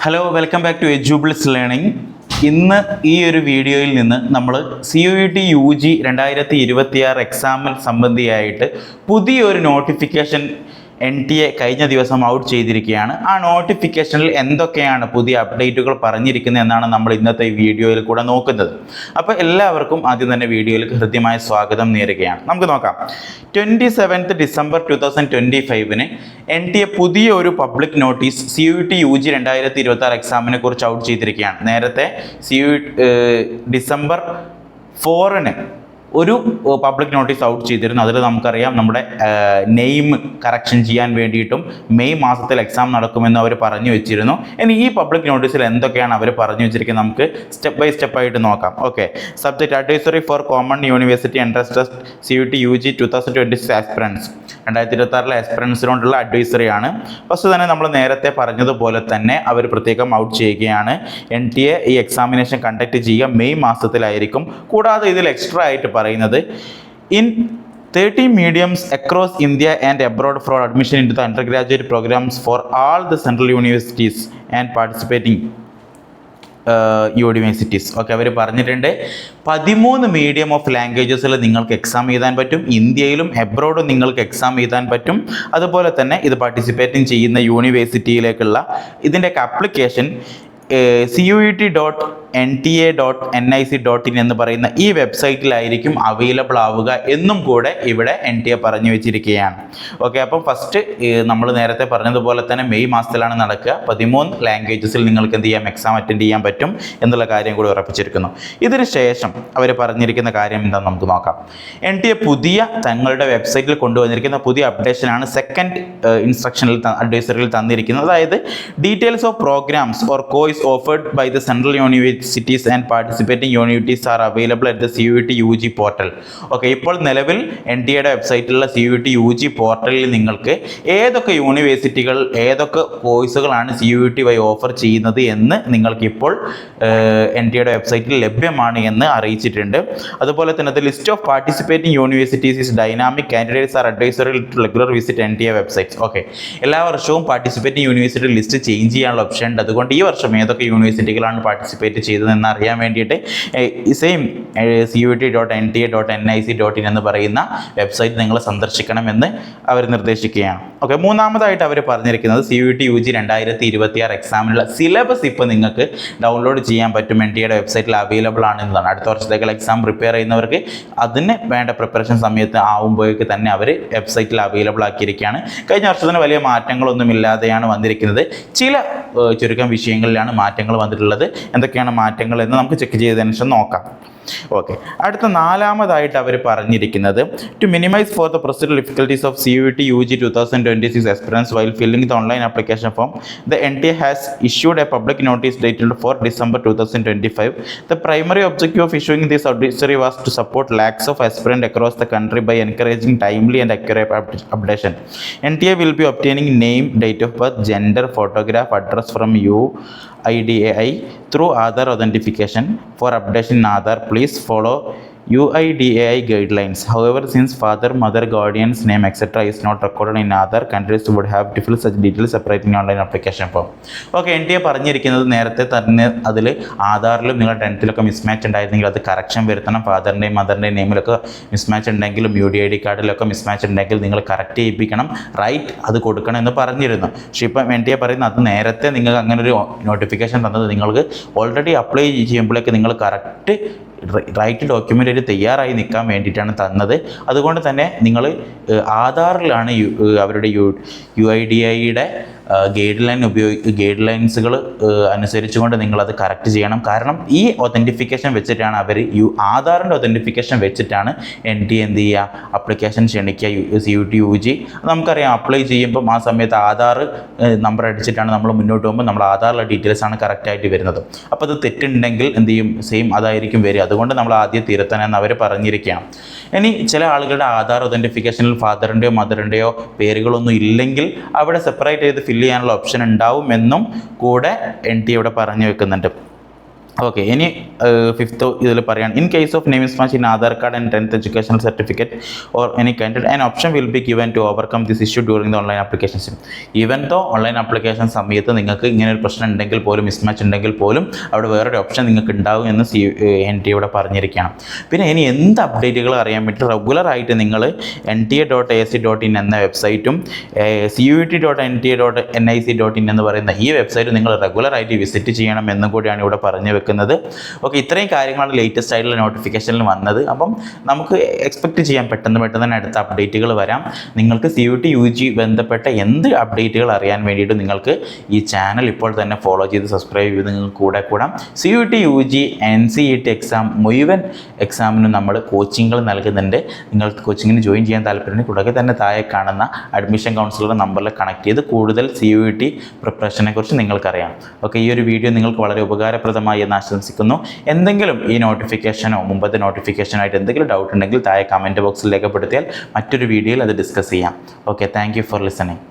Hello, welcome back to Edubles learning. ഇന്ന് ഈ ഒരു വീഡിയോയിൽ നിന്ന് നമ്മൾ CUET UG 2026 എക്സാമിൽ സംബന്ധിയായിട്ട് പുതിയൊരു നോട്ടിഫിക്കേഷൻ NTA കഴിഞ്ഞ ദിവസം ഔട്ട് ചെയ്തിരിക്കുകയാണ്. ആ നോട്ടിഫിക്കേഷനിൽ എന്തൊക്കെയാണ് പുതിയ അപ്ഡേറ്റുകൾ പറഞ്ഞിരിക്കുന്നത് എന്നാണ് നമ്മൾ ഇന്നത്തെ ഈ വീഡിയോയിൽ കൂടെ നോക്കുന്നത്. അപ്പോൾ എല്ലാവർക്കും ആദ്യം തന്നെ വീഡിയോയിലേക്ക് ഹൃദ്യമായ സ്വാഗതം നേരുകയാണ്. നമുക്ക് നോക്കാം. 27 ഡിസംബർ 2025 NTA പുതിയ ഒരു പബ്ലിക് നോട്ടീസ് CUET UG 2026 എക്സാമിനെ കുറിച്ച് ഔട്ട് ചെയ്തിരിക്കുകയാണ്. നേരത്തെ ഡിസംബർ 4 ഒരു പബ്ലിക് നോട്ടീസ് ഔട്ട് ചെയ്തിരുന്നു. അതിൽ നമുക്കറിയാം നമ്മുടെ നെയിം കറക്ഷൻ ചെയ്യാൻ വേണ്ടിയിട്ടും മെയ് മാസത്തിൽ എക്സാം നടക്കുമെന്ന് അവർ പറഞ്ഞു വെച്ചിരുന്നു. ഇനി ഈ പബ്ലിക് നോട്ടീസിൽ എന്തൊക്കെയാണ് അവർ പറഞ്ഞു വെച്ചിരിക്കുന്നത് നമുക്ക് സ്റ്റെപ്പ് ബൈ സ്റ്റെപ്പ് ആയിട്ട് നോക്കാം. Okay, subject advisory for common university entrance test CUET UG 2026 aspirants 2026 ആസ്പിറൻസിനോടുള്ള അഡ്വൈസറി ആണ്. ഫസ്റ്റ് തന്നെ നമ്മൾ നേരത്തെ പറഞ്ഞതുപോലെ തന്നെ അവർ പ്രത്യേകം ഔട്ട് ചെയ്യുകയാണ്. NTA ഈ എക്സാമിനേഷൻ കണ്ടക്ട് ചെയ്യുക മെയ് മാസത്തിലായിരിക്കും. കൂടാതെ ഇതിൽ എക്സ്ട്രാ ആയിട്ട് പറയുന്നത് in 30 mediums across India and abroad for admission into the undergraduate programs for all the central universities and participating universities. Okay, അവർ പറഞ്ഞിട്ടുണ്ട് 13 മീഡിയം ഓഫ് ലാംഗ്വേജസിൽ നിങ്ങൾക്ക് എക്സാം എഴുതാൻ പറ്റും. ഇന്ത്യയിലും എബ്രോഡും നിങ്ങൾക്ക് എക്സാം എഴുതാൻ പറ്റും. അതുപോലെ തന്നെ ഇത് പാർട്ടിസിപ്പേറ്റിംഗ് ചെയ്യുന്ന യൂണിവേഴ്സിറ്റിയിലേക്കുള്ള ഇതിൻ്റെയൊക്കെ അപ്ലിക്കേഷൻ CUET.NTA.NIC.in എന്ന് പറയുന്ന ഈ വെബ്സൈറ്റിലായിരിക്കും അവൈലബിൾ ആവുക എന്നും കൂടെ ഇവിടെ NTA പറഞ്ഞു വെച്ചിരിക്കുകയാണ്. ഓക്കെ, അപ്പം ഫസ്റ്റ് നമ്മൾ നേരത്തെ പറഞ്ഞതുപോലെ തന്നെ മെയ് മാസത്തിലാണ് നടക്കുക. 13 ലാംഗ്വേജസിൽ നിങ്ങൾക്ക് എന്ത് ചെയ്യാം, എക്സാം അറ്റൻഡ് ചെയ്യാൻ പറ്റും എന്നുള്ള കാര്യം കൂടി ഉറപ്പിച്ചിരിക്കുന്നു. ഇതിന് ശേഷം അവർ പറഞ്ഞിരിക്കുന്ന കാര്യം എന്താണെന്ന് നമുക്ക് നോക്കാം. NTA പുതിയ തങ്ങളുടെ വെബ്സൈറ്റിൽ കൊണ്ടുവന്നിരിക്കുന്ന പുതിയ അപ്ഡേഷനാണ് സെക്കൻഡ് ഇൻസ്ട്രക്ഷനിൽ അഡ്വൈസറിയിൽ തന്നിരിക്കുന്നത്. അതായത് details of programs or course offered by the central universities and participating universities are available at the CUET UG portal. Okay, ഇപ്പോൾ നിലവിൽ NTA വെബ്സൈറ്റിലുള്ള CUET UG പോർട്ടലിൽ നിങ്ങൾക്ക് ഏതൊക്കെ യൂണിവേഴ്സിറ്റികൾ ഏതൊക്കെ കോഴ്സുകളാണ് CUET വഴി ഓഫർ ചെയ്യുന്നത് എന്ന് നിങ്ങൾക്കിപ്പോൾ NTA വെബ്സൈറ്റിൽ ലഭ്യമാണ് എന്ന് അറിയിച്ചിട്ടുണ്ട്. അതുപോലെ തന്നെ the list of participating universities is dynamic. Candidates are advised to regular visit NTA websites. Okay, എല്ലാ വർഷവും പാർട്ടിസിപ്പേറ്റിംഗ് യൂണിവേഴ്സിറ്റി ലിസ്റ്റ് ചേഞ്ച് ചെയ്യാനുള്ള ഓപ്ഷൻ ഉണ്ട്. അതുകൊണ്ട് ഈ വർഷം ഏതൊക്കെ യൂണിവേഴ്സിറ്റികളാണ് പാർട്ടിസിപ്പേറ്റ് ചെയ്തതെന്ന് അറിയാൻ വേണ്ടിയിട്ട് സെയിം CUET.NTA.NIC.in എന്ന് പറയുന്ന വെബ്സൈറ്റ് നിങ്ങൾ സന്ദർശിക്കണമെന്ന് അവർ നിർദ്ദേശിക്കുകയാണ്. ഓക്കെ, മൂന്നാമതായിട്ട് അവർ പറഞ്ഞിരിക്കുന്നത് CUET UG 2026 എക്സാമിനുള്ള സിലബസ് ഇപ്പോൾ നിങ്ങൾക്ക് ഡൗൺലോഡ് ചെയ്യാൻ പറ്റും. NTA വെബ്സൈറ്റിൽ അവൈലബിൾ ആണെന്നതാണ്. അടുത്ത വർഷത്തേക്കുള്ള എക്സാം പ്രിപ്പയർ ചെയ്യുന്നവർക്ക് അതിന് വേണ്ട പ്രിപ്പറേഷൻ സമയത്ത് ആവുമ്പോഴേക്ക് തന്നെ അവർ വെബ്സൈറ്റിൽ അവൈലബിൾ ആക്കിയിരിക്കുകയാണ്. കഴിഞ്ഞ വർഷത്തിന് വലിയ മാറ്റങ്ങളൊന്നും ഇല്ലാതെയാണ് വന്നിരിക്കുന്നത്. ചില ചുരുക്കം വിഷയങ്ങളിലാണ് മാറ്റങ്ങൾ വന്നിട്ടുള്ളത്. എന്തൊക്കെയാണ് മാറ്റങ്ങൾ എന്ന് നമുക്ക് ചെക്ക് ചെയ്തതിനു ശേഷം നോക്കാം. ഓക്കെ, അടുത്ത നാലാമതായിട്ട് അവർ പറഞ്ഞിരിക്കുന്നത് to minimise for the procedure difficulties of CUET UG 2026 aspirants while filling the online application form, the NTA has issued a public notice dated 4 December 2025. The primary objective of issuing this advisory was to support lakhs of aspirants across the country by encouraging timely and accurate updation. NTA will be obtaining name, date of birth, gender, photograph, address from UIDAI through Aadhaar authentication. For updation in Aadhaar, please follow UIDAI guidelines. However, since father, mother, guardian's name etc. is not recorded in Aadhaar, candidates would have to fill such details separate in online application form. Okay, NTA പറഞ്ഞിരിക്കുന്നത് നേരത്തെ തന്നെ അതിൽ ആധാറിലും നിങ്ങൾ 10th mismatch ഉണ്ടായിരുന്നെങ്കിൽ അത് correction വരുത്തണം. ഫാദറിൻ്റെയും മദറിൻ്റെയും നെയിമിലൊക്കെ mismatch ഉണ്ടെങ്കിലും UID കാർഡിലൊക്കെ mismatch ഉണ്ടെങ്കിൽ നിങ്ങൾ കറക്റ്റ് ചെയ്യിപ്പിക്കണം, റൈറ്റ് അത് കൊടുക്കണം എന്ന് പറഞ്ഞിരുന്നു. പക്ഷേ ഇപ്പം NTA പറയുന്നത് അത് നേരത്തെ നിങ്ങൾക്ക് അങ്ങനെ ഒരു നോട്ടിഫിക്കേഷൻ തന്നത് നിങ്ങൾക്ക് ഓൾറെഡി അപ്ലൈ ചെയ്യുമ്പോഴേക്ക് നിങ്ങൾ കറക്റ്റ് റൈറ്റ് ഡോക്യുമെൻ്റ് തയ്യാറായി നിൽക്കാൻ വേണ്ടിയിട്ടാണ് തന്നത്. അതുകൊണ്ട് തന്നെ നിങ്ങൾ ആധാറിലാണ് അവരുടെ UIDAIയുടെ ഗൈഡ് ലൈൻസുകൾ അനുസരിച്ചുകൊണ്ട് നിങ്ങളത് കറക്റ്റ് ചെയ്യണം. കാരണം ഈ ഒതൻറ്റിഫിക്കേഷൻ വെച്ചിട്ടാണ് അവർ ആധാറിൻ്റെ ഒതൻറ്റിഫിക്കേഷൻ വെച്ചിട്ടാണ് NTA എന്ത് ചെയ്യുക, അപ്ലിക്കേഷൻ ക്ഷണിക്കുക CUET UG. നമുക്കറിയാം അപ്ലൈ ചെയ്യുമ്പം ആ സമയത്ത് ആധാർ നമ്പർ അടിച്ചിട്ടാണ് നമ്മൾ മുന്നോട്ട് പോകുമ്പോൾ നമ്മൾ ആധാറിലെ ഡീറ്റെയിൽസാണ് കറക്റ്റായിട്ട് വരുന്നത്. അപ്പോൾ അത് തെറ്റുണ്ടെങ്കിൽ എന്ത് ചെയ്യും, സെയിം അതായിരിക്കും വരിക. അതുകൊണ്ട് നമ്മൾ ആദ്യം തിരുത്തണമെന്ന് അവർ പറഞ്ഞിരിക്കുകയാണ്. ഇനി ചില ആളുകളുടെ ആധാർ ഒതൻറ്റിഫിക്കേഷനിൽ ഫാദറിൻ്റെയോ മദറിൻ്റെയോ പേരുകളൊന്നും ഇല്ലെങ്കിൽ അവിടെ സെപ്പറേറ്റ് ചെയ്ത് ഫില്ല് ചെയ്യാനുള്ള ഓപ്ഷൻ ഉണ്ടാവുമെന്നും കൂടെ NTA ഇവിടെ പറഞ്ഞു വെക്കുന്നുണ്ട്. ഓക്കെ, ഇനി ഫിഫ്ത്ത് ഇതിൽ പറയുകയാണ്, in case of name mismatch in Aadhaar card and 10th educational certificate or any kind an option will be given to overcome this issue during the online applications. Even though online application സമയത്ത് നിങ്ങൾക്ക് ഇങ്ങനെ ഒരു പ്രശ്നം ഉണ്ടെങ്കിൽ പോലും, mismatch ഉണ്ടെങ്കിൽ പോലും അവിടെ വേറൊരു ഓപ്ഷൻ നിങ്ങൾക്ക് ഉണ്ടാവും എന്ന് NTA ഇവിടെ പറഞ്ഞിരിക്കുകയാണ്. പിന്നെ ഇനി എന്ത് അപ്ഡേറ്റുകൾ അറിയാൻ വേണ്ടി റെഗുലറായിട്ട് നിങ്ങൾ NTA.ac.in എന്ന വെബ്സൈറ്റും CUET.NTA.nic.in എന്ന് പറയുന്ന ഈ വെബ്സൈറ്റ് നിങ്ങൾ റെഗുലറായിട്ട് വിസിറ്റ് ചെയ്യണം എന്നും കൂടിയാണ് ഇവിടെ പറഞ്ഞു വെക്കുന്നത്. ഓക്കെ, ഇത്രയും കാര്യങ്ങളാണ് ലേറ്റസ്റ്റ് ആയിട്ടുള്ള നോട്ടിഫിക്കേഷനിൽ വന്നത്. അപ്പം നമുക്ക് എക്സ്പെക്റ്റ് ചെയ്യാം പെട്ടെന്ന് തന്നെ അടുത്ത അപ്ഡേറ്റുകൾ വരാം. നിങ്ങൾക്ക് CUET UG ബന്ധപ്പെട്ട എന്ത് അപ്ഡേറ്റുകൾ അറിയാൻ വേണ്ടിയിട്ട് നിങ്ങൾക്ക് ഈ ചാനൽ ഇപ്പോൾ തന്നെ ഫോളോ ചെയ്ത് സബ്സ്ക്രൈബ് ചെയ്ത് നിങ്ങൾക്ക് കൂടാം. CUET UG NCET എക്സാം മുഴുവൻ എക്സാമിനും നമ്മൾ കോച്ചിങ്ങുകൾ നൽകുന്നുണ്ട്. നിങ്ങൾക്ക് കോച്ചിങ്ങിന് ജോയിൻ ചെയ്യാൻ താല്പര്യമുണ്ടെങ്കിൽ കൂടാതെ തന്നെ താഴെ കാണുന്ന അഡ്മിഷൻ കൗൺസിലറുടെ നമ്പറിൽ കണക്ട് ചെയ്ത് കൂടുതൽ CUET പ്രിപ്പറേഷനെ കുറിച്ച് നിങ്ങൾക്കറിയാം. ഓക്കെ, ഈ ഒരു വീഡിയോ നിങ്ങൾക്ക് വളരെ ഉപകാരപ്രദമായി എന്ന് ആശംസിക്കുന്നു. എന്തെങ്കിലും ഈ നോട്ടിഫിക്കേഷനോ മുമ്പത്തെ നോട്ടിഫിക്കേഷനോ ആയിട്ട് എന്തെങ്കിലും ഡൗട്ട് ഉണ്ടെങ്കിൽ താഴെ കമൻറ്റ് ബോക്സിൽ രേഖപ്പെടുത്തിയാൽ മറ്റൊരു വീഡിയോയിൽ അത് ഡിസ്കസ് ചെയ്യാം. Okay, thank you for listening.